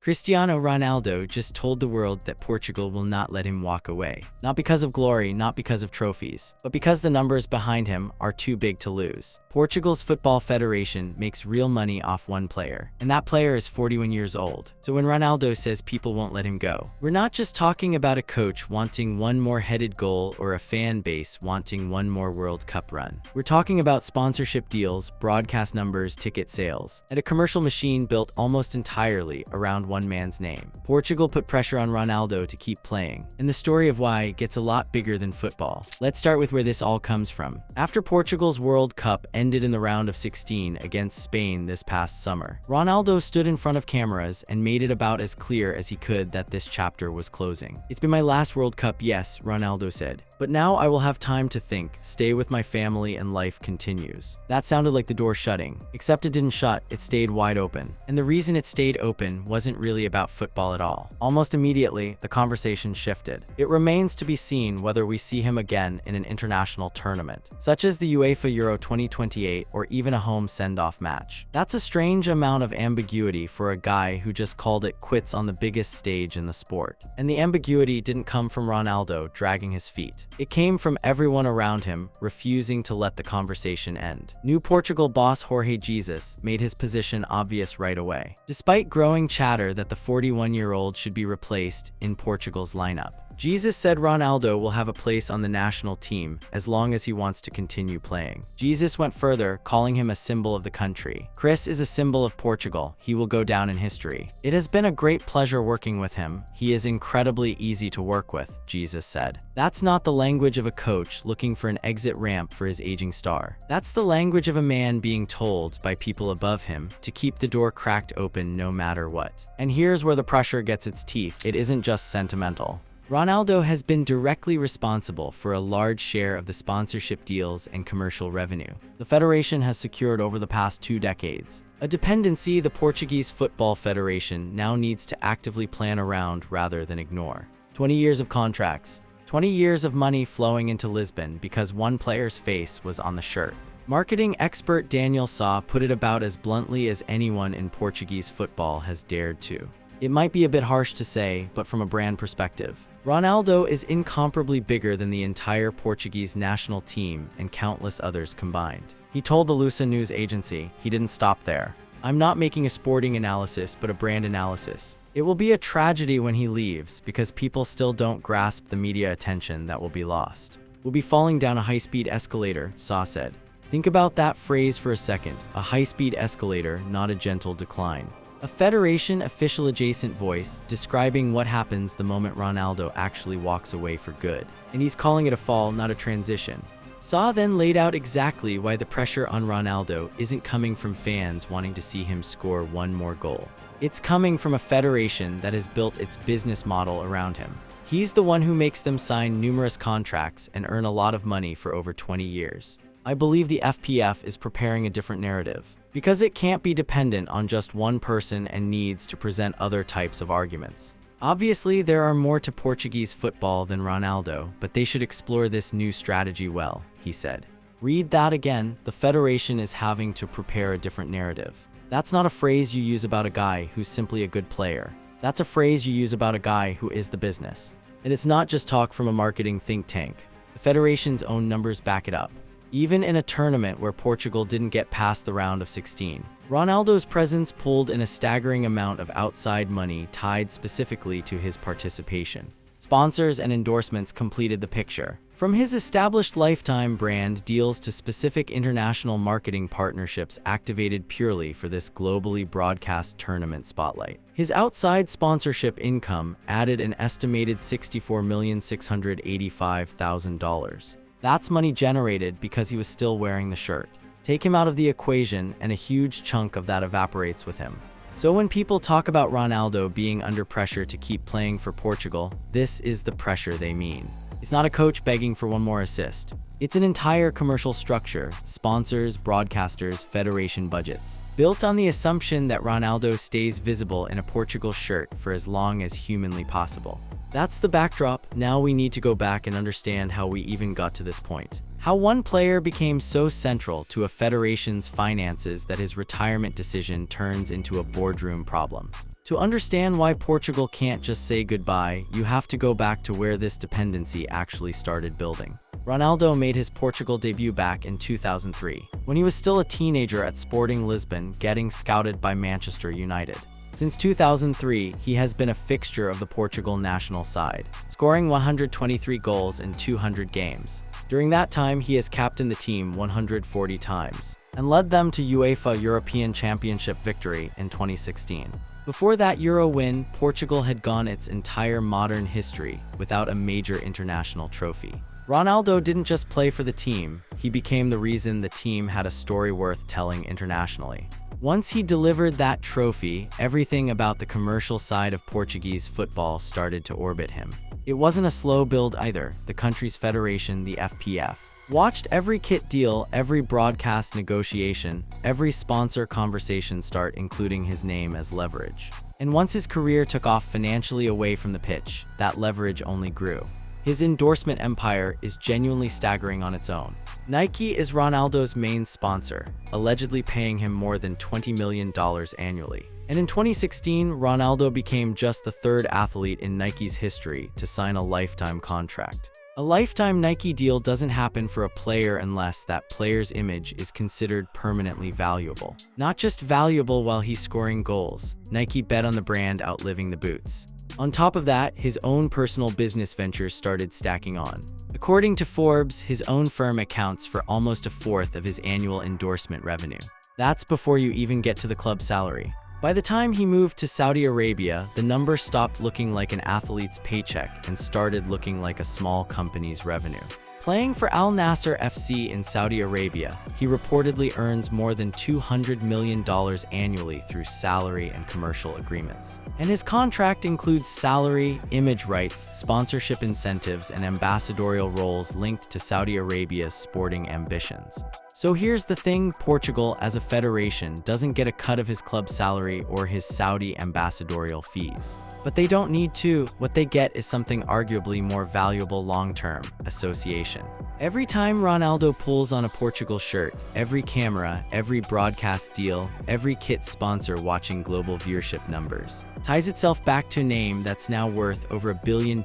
Cristiano Ronaldo just told the world that Portugal will not let him walk away. Not because of glory, not because of trophies, but because the numbers behind him are too big to lose. Portugal's football federation makes real money off one player, and that player is 41 years old. So when Ronaldo says people won't let him go, we're not just talking about a coach wanting one more headed goal or a fan base wanting one more World Cup run. We're talking about sponsorship deals, broadcast numbers, ticket sales, and a commercial machine built almost entirely around one man's name. Portugal put pressure on Ronaldo to keep playing, and the story of why gets a lot bigger than football. Let's start with where this all comes from. After Portugal's World Cup ended in the round of 16 against Spain this past summer, Ronaldo stood in front of cameras and made it about as clear as he could that this chapter was closing. "It's been my last World Cup, yes," Ronaldo said. "But now I will have time to think, stay with my family, and life continues." That sounded like the door shutting, except it didn't shut, it stayed wide open. And the reason it stayed open wasn't really about football at all. Almost immediately, the conversation shifted. It remains to be seen whether we see him again in an international tournament, such as the UEFA Euro 2028 or even a home send-off match. That's a strange amount of ambiguity for a guy who just called it quits on the biggest stage in the sport. And the ambiguity didn't come from Ronaldo dragging his feet. It came from everyone around him refusing to let the conversation end. New Portugal boss Jorge Jesus made his position obvious right away. Despite growing chatter that the 41-year-old should be replaced in Portugal's lineup, Jesus said Ronaldo will have a place on the national team as long as he wants to continue playing. Jesus went further, calling him a symbol of the country. "Chris is a symbol of Portugal. He will go down in history. It has been a great pleasure working with him. He is incredibly easy to work with," Jesus said. That's not the language of a coach looking for an exit ramp for his aging star. That's the language of a man being told by people above him to keep the door cracked open no matter what. And here's where the pressure gets its teeth. It isn't just sentimental. Ronaldo has been directly responsible for a large share of the sponsorship deals and commercial revenue the federation has secured over the past 2 decades. A dependency the Portuguese Football Federation now needs to actively plan around rather than ignore. 20 years of contracts, 20 years of money flowing into Lisbon because one player's face was on the shirt. Marketing expert Daniel Saw put it about as bluntly as anyone in Portuguese football has dared to. It might be a bit harsh to say, but from a brand perspective, Ronaldo is incomparably bigger than the entire Portuguese national team and countless others combined. He told the Lusa news agency he didn't stop there. "I'm not making a sporting analysis, but a brand analysis. It will be a tragedy when he leaves because people still don't grasp the media attention that will be lost. We'll be falling down a high-speed escalator," Saw said. Think about that phrase for a second, a high-speed escalator, not a gentle decline. A Federation official adjacent voice describing what happens the moment Ronaldo actually walks away for good. And he's calling it a fall, not a transition. Saw then laid out exactly why the pressure on Ronaldo isn't coming from fans wanting to see him score one more goal. It's coming from a federation that has built its business model around him. He's the one who makes them sign numerous contracts and earn a lot of money for over 20 years. I believe the FPF is preparing a different narrative, because it can't be dependent on just one person and needs to present other types of arguments. Obviously, there are more to Portuguese football than Ronaldo, but they should explore this new strategy well, he said. Read that again, the federation is having to prepare a different narrative. That's not a phrase you use about a guy who's simply a good player. That's a phrase you use about a guy who is the business. And it's not just talk from a marketing think tank. The federation's own numbers back it up. Even in a tournament where Portugal didn't get past the round of 16, Ronaldo's presence pulled in a staggering amount of outside money tied specifically to his participation. Sponsors and endorsements completed the picture. From his established lifetime brand deals to specific international marketing partnerships activated purely for this globally broadcast tournament spotlight. His outside sponsorship income added an estimated $64,685,000. That's money generated because he was still wearing the shirt. Take him out of the equation and a huge chunk of that evaporates with him. So when people talk about Ronaldo being under pressure to keep playing for Portugal, this is the pressure they mean. It's not a coach begging for one more assist. It's an entire commercial structure, sponsors, broadcasters, federation budgets, built on the assumption that Ronaldo stays visible in a Portugal shirt for as long as humanly possible. That's the backdrop. Now we need to go back and understand how we even got to this point. How one player became so central to a federation's finances that his retirement decision turns into a boardroom problem. To understand why Portugal can't just say goodbye, you have to go back to where this dependency actually started building. Ronaldo made his Portugal debut back in 2003, when he was still a teenager at Sporting Lisbon, getting scouted by Manchester United. Since 2003, he has been a fixture of the Portugal national side, scoring 123 goals in 200 games. During that time, he has captained the team 140 times, and led them to UEFA European Championship victory in 2016. Before that Euro win, Portugal had gone its entire modern history without a major international trophy. Ronaldo didn't just play for the team, he became the reason the team had a story worth telling internationally. Once he delivered that trophy, everything about the commercial side of Portuguese football started to orbit him. It wasn't a slow build either. The country's federation, the FPF, watched every kit deal, every broadcast negotiation, every sponsor conversation start including his name as leverage. And once his career took off financially away from the pitch, that leverage only grew. His endorsement empire is genuinely staggering on its own. Nike is Ronaldo's main sponsor, allegedly paying him more than $20 million annually. And in 2016, Ronaldo became just the third athlete in Nike's history to sign a lifetime contract. A lifetime Nike deal doesn't happen for a player unless that player's image is considered permanently valuable. Not just valuable while he's scoring goals. Nike bet on the brand outliving the boots. On top of that, his own personal business ventures started stacking on. According to Forbes, his own firm accounts for almost a fourth of his annual endorsement revenue. That's before you even get to the club salary. By the time he moved to Saudi Arabia, the number stopped looking like an athlete's paycheck and started looking like a small company's revenue. Playing for Al Nassr FC in Saudi Arabia, he reportedly earns more than $200 million annually through salary and commercial agreements. And his contract includes salary, image rights, sponsorship incentives, and ambassadorial roles linked to Saudi Arabia's sporting ambitions. So here's the thing, Portugal as a federation doesn't get a cut of his club salary or his Saudi ambassadorial fees. But they don't need to. What they get is something arguably more valuable long-term: association. Every time Ronaldo pulls on a Portugal shirt, every camera, every broadcast deal, every kit sponsor watching global viewership numbers, ties itself back to a name that's now worth over $1 billion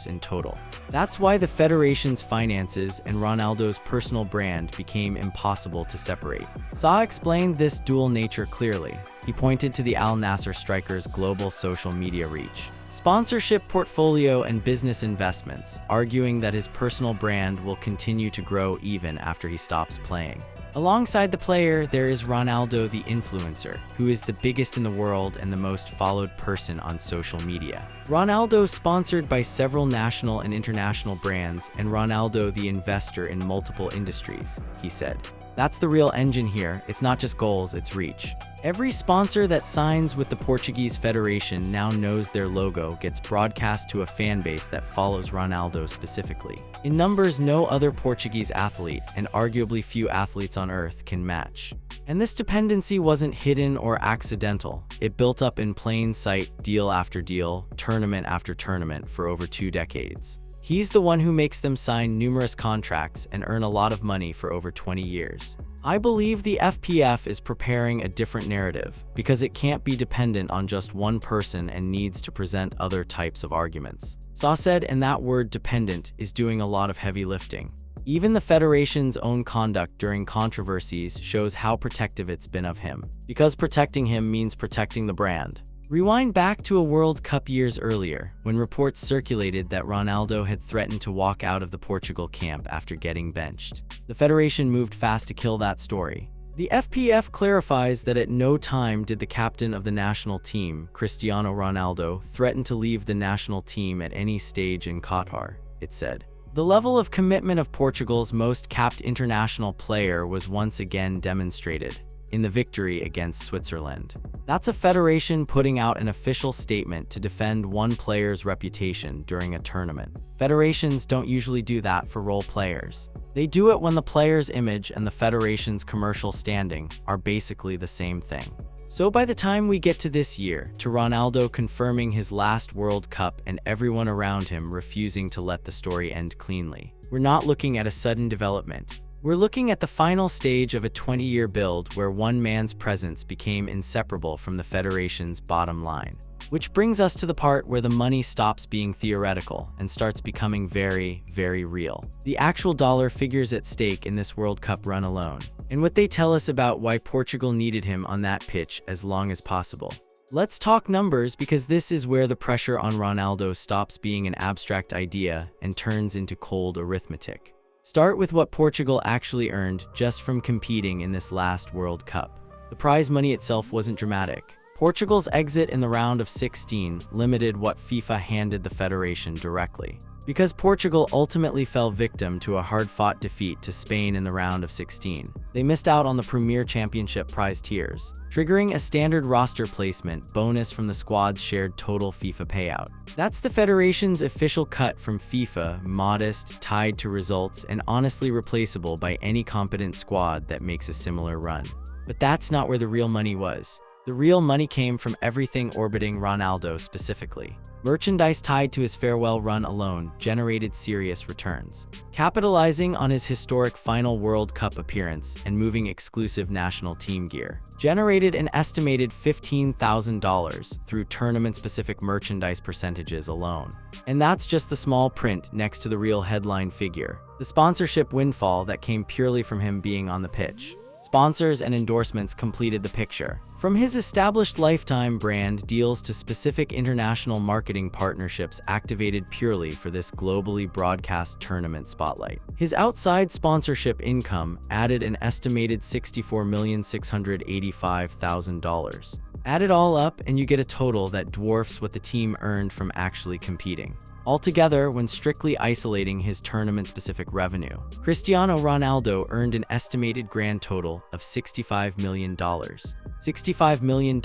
in total. That's why the federation's finances and Ronaldo's personal brand became impossible to separate. Sa explained this dual nature clearly. He pointed to the Al Nassr striker's global social media reach, sponsorship portfolio, and business investments, arguing that his personal brand will continue to grow even after he stops playing. Alongside the player, there is Ronaldo the influencer, who is the biggest in the world and the most followed person on social media. Ronaldo sponsored by several national and international brands, and Ronaldo the investor in multiple industries, he said. That's the real engine here. It's not just goals, it's reach. Every sponsor that signs with the Portuguese Federation now knows their logo gets broadcast to a fan base that follows Ronaldo specifically. In numbers no other Portuguese athlete, and arguably few athletes on earth, can match. And this dependency wasn't hidden or accidental. It built up in plain sight, deal after deal, tournament after tournament for over 2 decades. He's the one who makes them sign numerous contracts and earn a lot of money for over 20 years. I believe the FPF is preparing a different narrative, because it can't be dependent on just one person and needs to present other types of arguments. Sa said, and that word dependent is doing a lot of heavy lifting. Even the Federation's own conduct during controversies shows how protective it's been of him, because protecting him means protecting the brand. Rewind back to a World Cup years earlier, when reports circulated that Ronaldo had threatened to walk out of the Portugal camp after getting benched. The Federation moved fast to kill that story. The FPF clarifies that at no time did the captain of the national team, Cristiano Ronaldo, threaten to leave the national team at any stage in Qatar, it said. The level of commitment of Portugal's most capped international player was once again demonstrated in the victory against Switzerland. That's a federation putting out an official statement to defend one player's reputation during a tournament. Federations don't usually do that for role players. They do it when the player's image and the federation's commercial standing are basically the same thing. So by the time we get to this year, to Ronaldo confirming his last World Cup and everyone around him refusing to let the story end cleanly, we're not looking at a sudden development. We're looking at the final stage of a 20-year build where one man's presence became inseparable from the Federation's bottom line. Which brings us to the part where the money stops being theoretical and starts becoming very, very real. The actual dollar figures at stake in this World Cup run alone, and what they tell us about why Portugal needed him on that pitch as long as possible. Let's talk numbers, because this is where the pressure on Ronaldo stops being an abstract idea and turns into cold arithmetic. Start with what Portugal actually earned just from competing in this last World Cup. The prize money itself wasn't dramatic. Portugal's exit in the round of 16 limited what FIFA handed the federation directly. Because Portugal ultimately fell victim to a hard-fought defeat to Spain in the round of 16, they missed out on the Premier Championship prize tiers, triggering a standard roster placement bonus from the squad's shared total FIFA payout. That's the federation's official cut from FIFA, modest, tied to results, and honestly replaceable by any competent squad that makes a similar run. But that's not where the real money was. The real money came from everything orbiting Ronaldo specifically. Merchandise tied to his farewell run alone generated serious returns. Capitalizing on his historic final World Cup appearance and moving exclusive national team gear generated an estimated $15,000 through tournament-specific merchandise percentages alone. And that's just the small print next to the real headline figure, the sponsorship windfall that came purely from him being on the pitch. Sponsors and endorsements completed the picture. From his established lifetime brand deals to specific international marketing partnerships activated purely for this globally broadcast tournament spotlight. His outside sponsorship income added an estimated $64,685,000. Add it all up and you get a total that dwarfs what the team earned from actually competing. Altogether, when strictly isolating his tournament-specific revenue, Cristiano Ronaldo earned an estimated grand total of $65 million. $65 million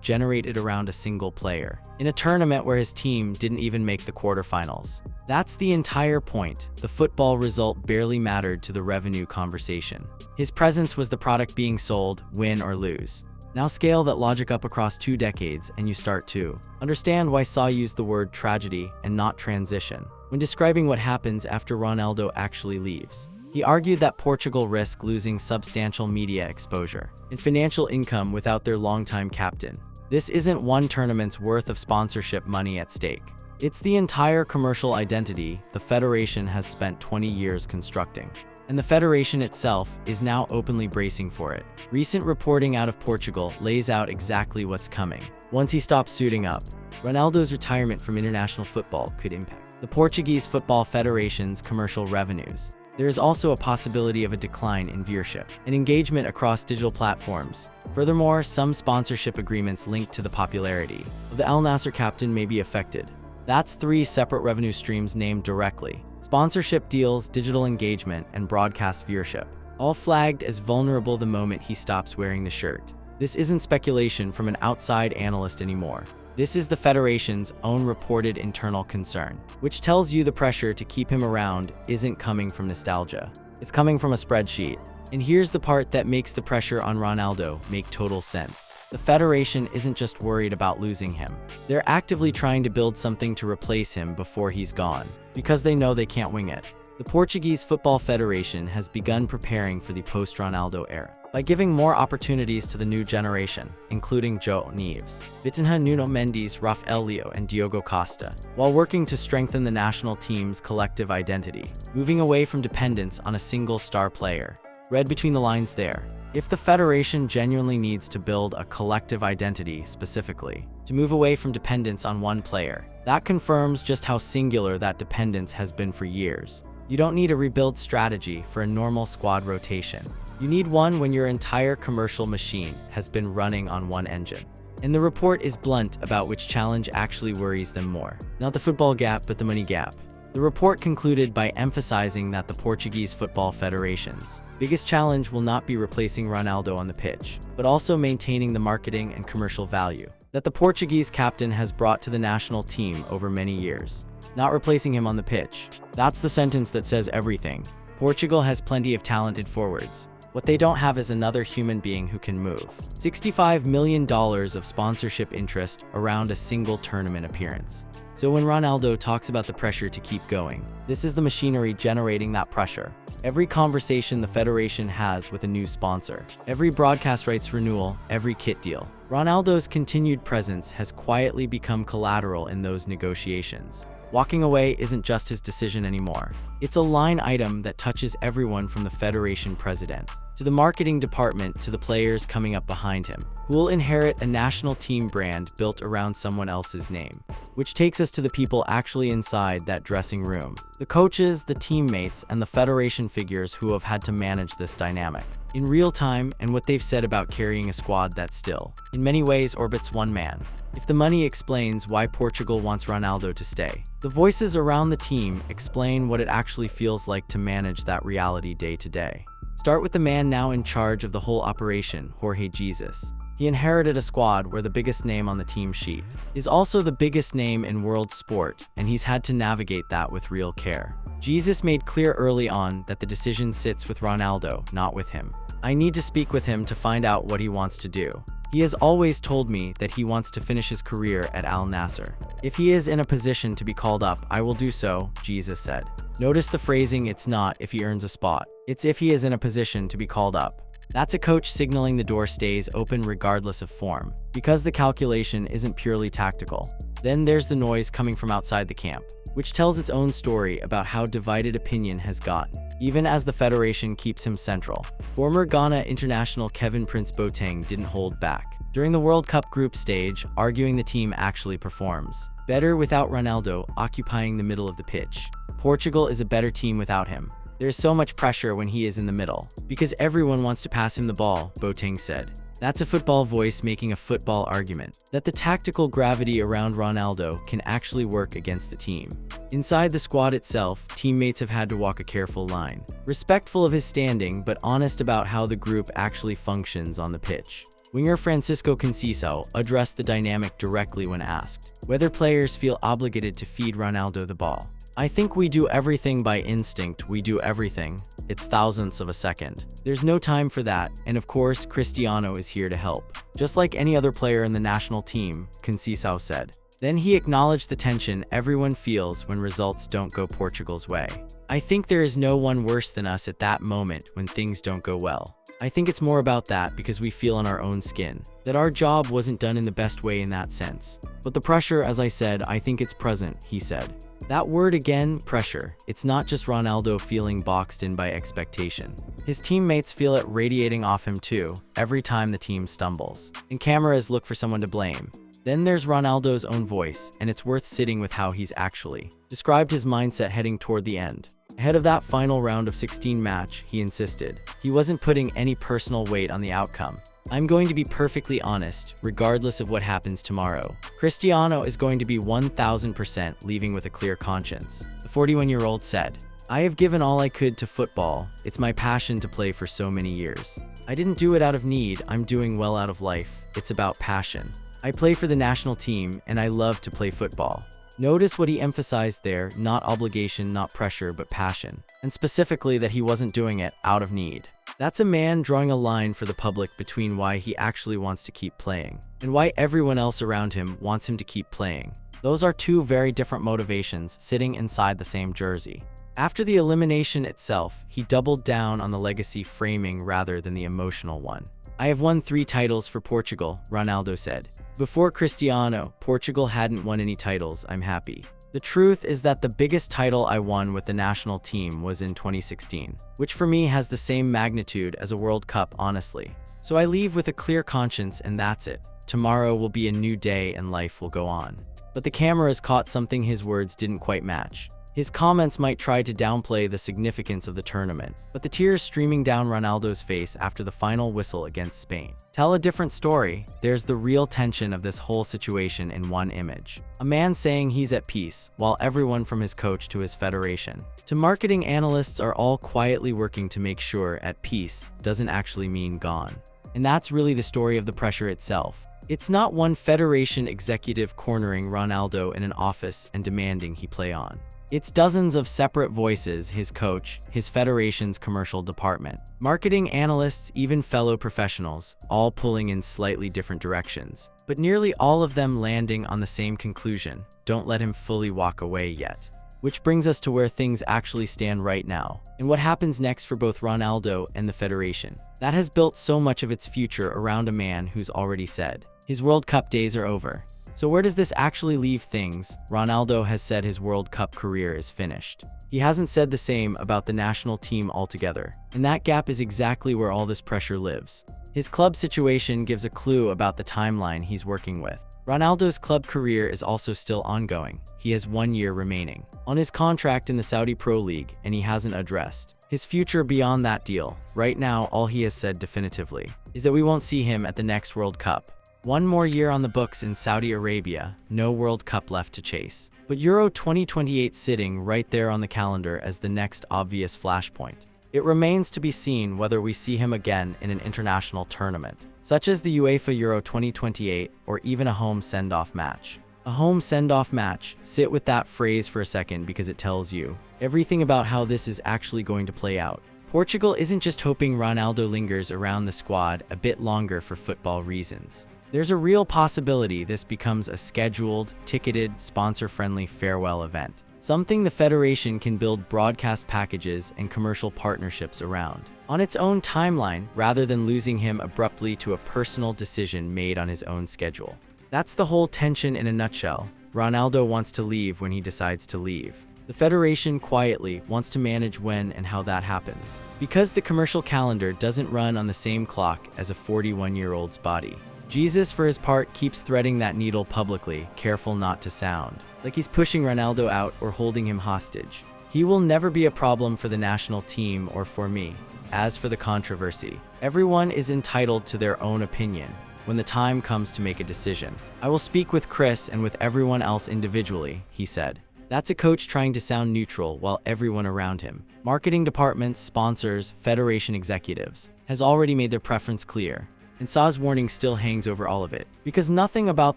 generated around a single player, in a tournament where his team didn't even make the quarterfinals. That's the entire point. The football result barely mattered to the revenue conversation. His presence was the product being sold, win or lose. Now scale that logic up across 2 decades and you start to understand why Saw used the word tragedy and not transition when describing what happens after Ronaldo actually leaves. He argued that Portugal risked losing substantial media exposure and financial income without their longtime captain. This isn't one tournament's worth of sponsorship money at stake. It's the entire commercial identity the federation has spent 20 years constructing. And the federation itself is now openly bracing for it. Recent reporting out of Portugal lays out exactly what's coming. Once he stops suiting up, Ronaldo's retirement from international football could impact the Portuguese Football Federation's commercial revenues. There is also a possibility of a decline in viewership and engagement across digital platforms. Furthermore, some sponsorship agreements linked to the popularity of the Al Nassr captain may be affected. That's 3 separate revenue streams named directly: sponsorship deals, digital engagement, and broadcast viewership, all flagged as vulnerable the moment he stops wearing the shirt. This isn't speculation from an outside analyst anymore. This is the federation's own reported internal concern, which tells you the pressure to keep him around isn't coming from nostalgia. It's coming from a spreadsheet. And here's the part that makes the pressure on Ronaldo make total sense. The federation isn't just worried about losing him. They're actively trying to build something to replace him before he's gone, because they know they can't wing it. The Portuguese Football Federation has begun preparing for the post-Ronaldo era by giving more opportunities to the new generation, including João Neves, Vitinha, Nuno Mendes, Rafael Leo, and Diogo Costa, while working to strengthen the national team's collective identity, moving away from dependence on a single star player. Read between the lines there. If the federation genuinely needs to build a collective identity specifically, to move away from dependence on one player, that confirms just how singular that dependence has been for years. You don't need a rebuild strategy for a normal squad rotation. You need one when your entire commercial machine has been running on one engine. And the report is blunt about which challenge actually worries them more. Not the football gap, but the money gap. The report concluded by emphasizing that the Portuguese Football Federation's biggest challenge will not be replacing Ronaldo on the pitch, but also maintaining the marketing and commercial value that the Portuguese captain has brought to the national team over many years. Not replacing him on the pitch. That's the sentence that says everything. Portugal has plenty of talented forwards. What they don't have is another human being who can move. $65 million of sponsorship interest around a single tournament appearance. So when Ronaldo talks about the pressure to keep going, this is the machinery generating that pressure. Every conversation the federation has with a new sponsor, every broadcast rights renewal, every kit deal. Ronaldo's continued presence has quietly become collateral in those negotiations. Walking away isn't just his decision anymore. It's a line item that touches everyone from the federation president to the marketing department to the players coming up behind him, who will inherit a national team brand built around someone else's name. Which takes us to the people actually inside that dressing room. The coaches, the teammates, and the federation figures who have had to manage this dynamic in real time, and what they've said about carrying a squad that still, in many ways, orbits one man. If the money explains why Portugal wants Ronaldo to stay, the voices around the team explain what it actually feels like to manage that reality day to day. Start with the man now in charge of the whole operation, Jorge Jesus. He inherited a squad where the biggest name on the team sheet is also the biggest name in world sport, and he's had to navigate that with real care. Jesus made clear early on that the decision sits with Ronaldo, not with him. I need to speak with him to find out what he wants to do. He has always told me that he wants to finish his career at Al Nassr. If he is in a position to be called up, I will do so, Jesus said. Notice the phrasing, it's not if he earns a spot. It's if he is in a position to be called up. That's a coach signaling the door stays open regardless of form, because the calculation isn't purely tactical. Then there's the noise coming from outside the camp, which tells its own story about how divided opinion has gotten, even as the federation keeps him central. Former Ghana international Kevin Prince Boateng didn't hold back during the World Cup group stage, arguing the team actually performs better without Ronaldo occupying the middle of the pitch. Portugal is a better team without him. There's so much pressure when he is in the middle, because everyone wants to pass him the ball, Boateng said. That's a football voice making a football argument, that the tactical gravity around Ronaldo can actually work against the team. Inside the squad itself, teammates have had to walk a careful line, respectful of his standing but honest about how the group actually functions on the pitch. Winger Francisco Conceição addressed the dynamic directly when asked whether players feel obligated to feed Ronaldo the ball. I think we do everything by instinct, we do everything. It's thousandths of a second. There's no time for that, and of course, Cristiano is here to help. Just like any other player in the national team, Conceição said. Then he acknowledged the tension everyone feels when results don't go Portugal's way. I think there is no one worse than us at that moment when things don't go well. I think it's more about that because we feel on our own skin that our job wasn't done in the best way in that sense. But the pressure, as I said, I think it's present, he said. That word again, pressure. It's not just Ronaldo feeling boxed in by expectation. His teammates feel it radiating off him too, every time the team stumbles. And cameras look for someone to blame. Then there's Ronaldo's own voice, and it's worth sitting with how he's actually described his mindset heading toward the end. Ahead of that final round of 16 match, he insisted he wasn't putting any personal weight on the outcome. I'm going to be perfectly honest, regardless of what happens tomorrow. Cristiano is going to be 1000% leaving with a clear conscience, the 41-year-old said. I have given all I could to football. It's my passion to play for so many years. I didn't do it out of need, I'm doing well out of life. It's about passion. I play for the national team, and I love to play football. Notice what he emphasized there, not obligation, not pressure, but passion. And specifically that he wasn't doing it out of need. That's a man drawing a line for the public between why he actually wants to keep playing and why everyone else around him wants him to keep playing. Those are two very different motivations sitting inside the same jersey. After the elimination itself, he doubled down on the legacy framing rather than the emotional one. I have won 3 titles for Portugal, Ronaldo said. Before Cristiano, Portugal hadn't won any titles, I'm happy. The truth is that the biggest title I won with the national team was in 2016, which for me has the same magnitude as a World Cup, honestly. So I leave with a clear conscience and that's it. Tomorrow will be a new day and life will go on. But the cameras caught something his words didn't quite match. His comments might try to downplay the significance of the tournament, but the tears streaming down Ronaldo's face after the final whistle against Spain tell a different story. There's the real tension of this whole situation in one image. A man saying he's at peace, while everyone from his coach to his federation to marketing analysts are all quietly working to make sure at peace doesn't actually mean gone. And that's really the story of the pressure itself. It's not one federation executive cornering Ronaldo in an office and demanding he play on. It's dozens of separate voices, his coach, his federation's commercial department, marketing analysts, even fellow professionals, all pulling in slightly different directions, but nearly all of them landing on the same conclusion: don't let him fully walk away yet. Which brings us to where things actually stand right now, and what happens next for both Ronaldo and the Federation. That has built so much of its future around a man who's already said his World Cup days are over. So where does this actually leave things? Ronaldo has said his World Cup career is finished. He hasn't said the same about the national team altogether, and that gap is exactly where all this pressure lives. His club situation gives a clue about the timeline he's working with. Ronaldo's club career is also still ongoing. He has 1 year remaining on his contract in the Saudi Pro League, and he hasn't addressed his future beyond that deal. Right now, all he has said definitively is that we won't see him at the next World Cup. 1 more year on the books in Saudi Arabia, no World Cup left to chase. But Euro 2028 sitting right there on the calendar as the next obvious flashpoint. It remains to be seen whether we see him again in an international tournament, such as the UEFA Euro 2028 or even a home send-off match. A home send-off match, sit with that phrase for a second because it tells you everything about how this is actually going to play out. Portugal isn't just hoping Ronaldo lingers around the squad a bit longer for football reasons. There's a real possibility this becomes a scheduled, ticketed, sponsor-friendly farewell event. Something the Federation can build broadcast packages and commercial partnerships around on its own timeline rather than losing him abruptly to a personal decision made on his own schedule. That's the whole tension in a nutshell. Ronaldo wants to leave when he decides to leave. The Federation quietly wants to manage when and how that happens, because the commercial calendar doesn't run on the same clock as a 41-year-old's body. Jesus, for his part, keeps threading that needle publicly, careful not to sound like he's pushing Ronaldo out or holding him hostage. He will never be a problem for the national team or for me. As for the controversy, everyone is entitled to their own opinion. When the time comes to make a decision, I will speak with Chris and with everyone else individually, he said. That's a coach trying to sound neutral while everyone around him, marketing departments, sponsors, Federation executives, has already made their preference clear. And Sa's warning still hangs over all of it, because nothing about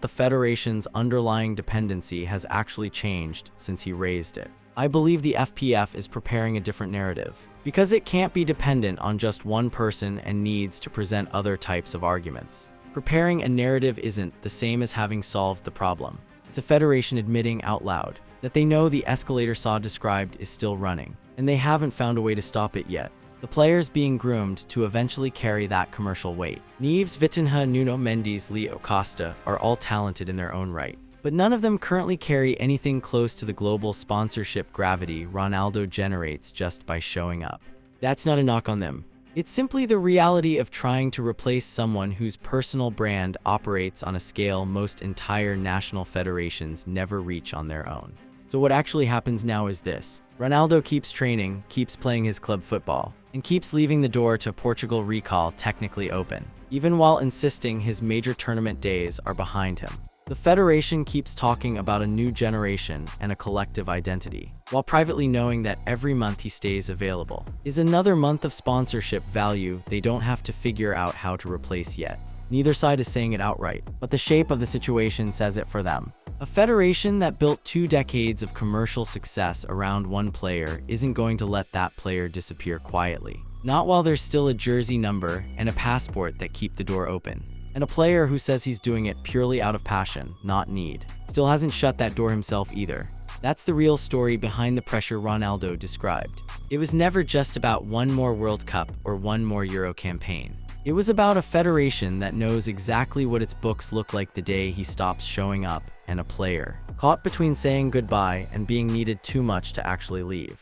the Federation's underlying dependency has actually changed since he raised it. I believe the FPF is preparing a different narrative, because it can't be dependent on just one person and needs to present other types of arguments. Preparing a narrative isn't the same as having solved the problem. It's a Federation admitting out loud that they know the escalator Sa described is still running, and they haven't found a way to stop it yet. The players being groomed to eventually carry that commercial weight. Neves, Vitinha, Nuno Mendes, Leo Costa are all talented in their own right, but none of them currently carry anything close to the global sponsorship gravity Ronaldo generates just by showing up. That's not a knock on them. It's simply the reality of trying to replace someone whose personal brand operates on a scale most entire national federations never reach on their own. So what actually happens now is this. Ronaldo keeps training, keeps playing his club football, and keeps leaving the door to Portugal recall technically open, even while insisting his major tournament days are behind him. The Federation keeps talking about a new generation and a collective identity, while privately knowing that every month he stays available is another month of sponsorship value they don't have to figure out how to replace yet. Neither side is saying it outright, but the shape of the situation says it for them. A federation that built 2 decades of commercial success around one player isn't going to let that player disappear quietly. Not while there's still a jersey number and a passport that keep the door open. And a player who says he's doing it purely out of passion, not need, still hasn't shut that door himself either. That's the real story behind the pressure Ronaldo described. It was never just about 1 more World Cup or 1 more Euro campaign. It was about a federation that knows exactly what its books look like the day he stops showing up, and a player caught between saying goodbye and being needed too much to actually leave.